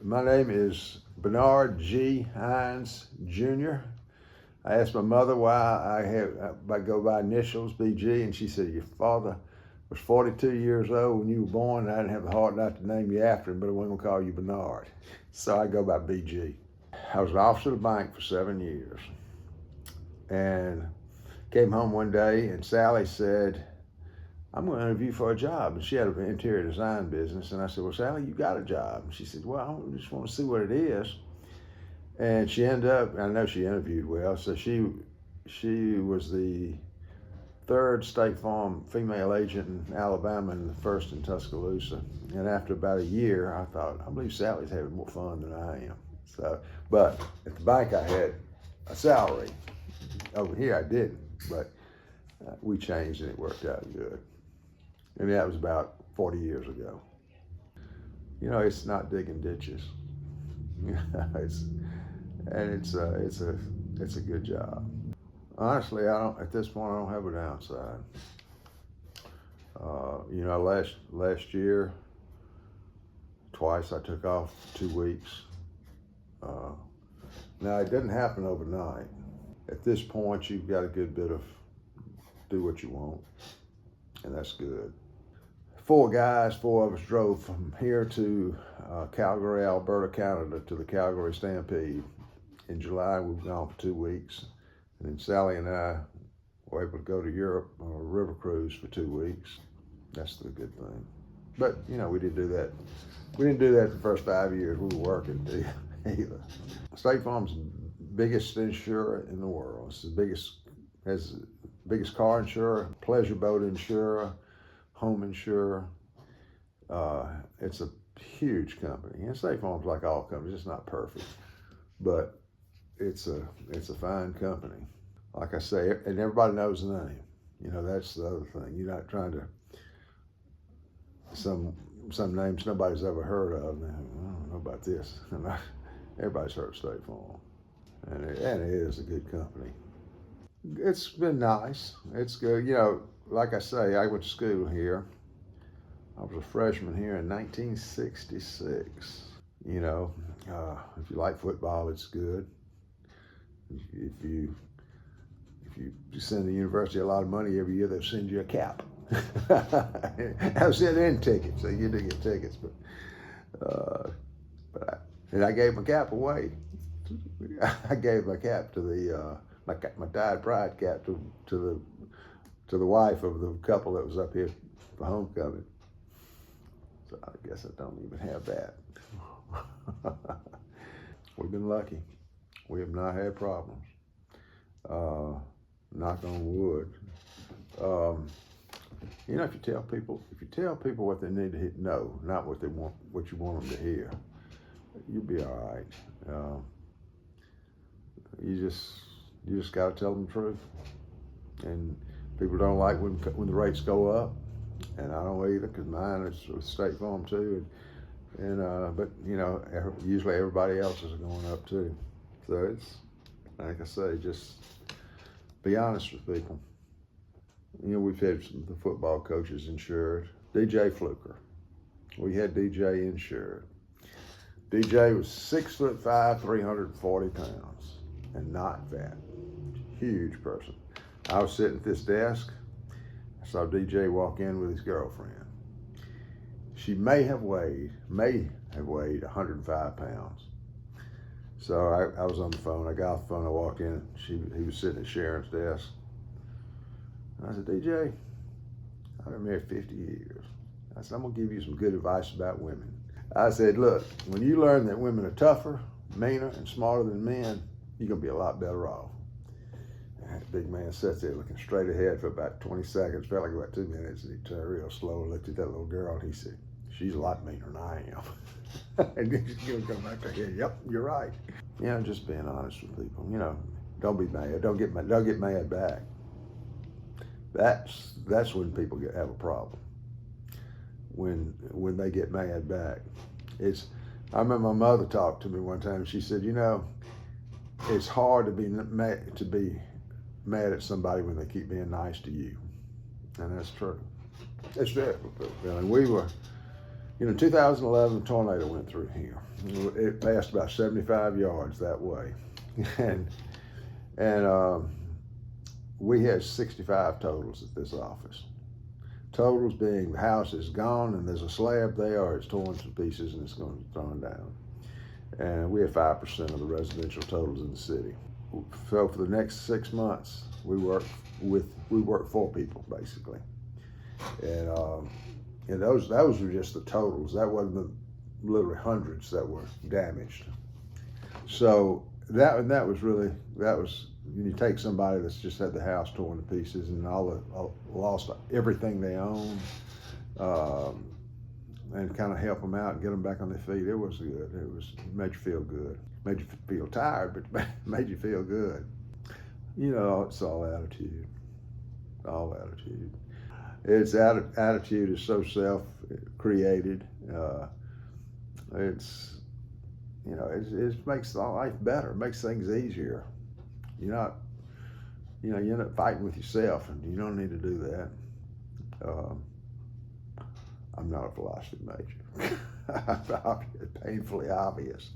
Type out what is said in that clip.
My name is Bernard G. Hines Jr. I asked my mother why I go by initials BG, and she said, your father was 42 years old when you were born, and I didn't have the heart not to name you after him, but I wasn't gonna call you Bernard. So I go by BG. I was an officer of the bank for 7 years, and came home one day, and Sally said, I'm going to interview for a job. And she had an interior design business. And I said, well, Sally, you got a job. And she said, well, I just want to see what it is. And she ended up, I know she interviewed well, so she was the third State Farm female agent in Alabama and the first in Tuscaloosa. And after about a year, I thought, I believe Sally's having more fun than I am. So, but at the bank, I had a salary. Over here, I didn't, but we changed and it worked out good. And that was about 40 years ago. You know, it's not digging ditches. it's a good job. Honestly, at this point, I don't have a downside. You know, last year, twice I took off 2 weeks. Now, it didn't happen overnight. At this point, you've got a good bit of do what you want, and that's good. 4 guys, 4 of us drove from here to Calgary, Alberta, Canada, to the Calgary Stampede. In July, we were gone for 2 weeks. And then Sally and I were able to go to Europe on a river cruise for 2 weeks. That's the good thing. But, you know, we didn't do that. We didn't do that the first 5 years we were working either. State Farm's biggest insurer in the world. It's has the biggest car insurer, pleasure boat insurer, home insurer. It's a huge company. And State Farm's like all companies, it's not perfect, but it's a fine company. Like I say, and everybody knows the name. You know, that's the other thing. You're not trying to, some names nobody's ever heard of. I don't know about this. Everybody's heard of State Farm. And it is a good company. It's been nice. It's good. You know, like I say, I went to school here. I was a freshman here in 1966. You know, if you like football, it's good. If you send the university a lot of money every year, they'll send you a cap. I've sent in tickets, so you do get tickets. And I gave my cap away. I gave my cap to the my dyed pride cap to the wife of the couple that was up here for homecoming. So I guess I don't even have that. We've been lucky. We have not had problems. Knock on wood. You know, if you tell people what they need to know, not what they want, what you want them to hear, you'll be all right. You just got to tell them the truth. And people don't like when the rates go up, and I don't either, because mine is with State Farm too. And but you know, usually everybody else is going up too. So it's, like I say, just be honest with people. You know, we've had the football coaches insured. DJ Fluker, we had DJ insured. DJ was 6'5", 340 pounds, and not fat. Huge person. I was sitting at this desk. I saw DJ walk in with his girlfriend. She may have weighed 105 pounds. So I was on the phone. I got off the phone. I walked in. He was sitting at Sharon's desk. And I said, DJ, I've been married 50 years. I said, I'm gonna give you some good advice about women. I said, look, when you learn that women are tougher, meaner, and smarter than men, you're gonna be a lot better off. And that big man sat there looking straight ahead for about 20 seconds, felt like about 2 minutes, and he turned real slow and looked at that little girl, and he said, she's a lot meaner than I am. And then he'll come back to here, yep, you're right. You know, just being honest with people. You know, don't be mad. Don't get mad back. That's when people have a problem. When they get mad back. I remember my mother talked to me one time. She said, you know, it's hard to be mad at somebody when they keep being nice to you. And that's true. It's difficult. And we were 2011, a tornado went through here. It passed about 75 yards that way, and we had 65 totals at this office. Totals being the house is gone and there's a slab there, or it's torn to pieces and it's going to be thrown down. And we had 5% of the residential totals in the city. So for the next 6 months, we worked 4 people basically, and those were just the totals. That wasn't the literally hundreds that were damaged. So that was you take somebody that's just had the house torn to pieces and lost everything they owned, and kind of help them out and get them back on their feet. It was good. It made you feel good. Made you feel tired, but made you feel good. It's all attitude. All attitude. Its attitude is so self-created. It makes life better. It makes things easier. You end up fighting with yourself, and you don't need to do that. I'm not a philosophy major. Painfully obvious.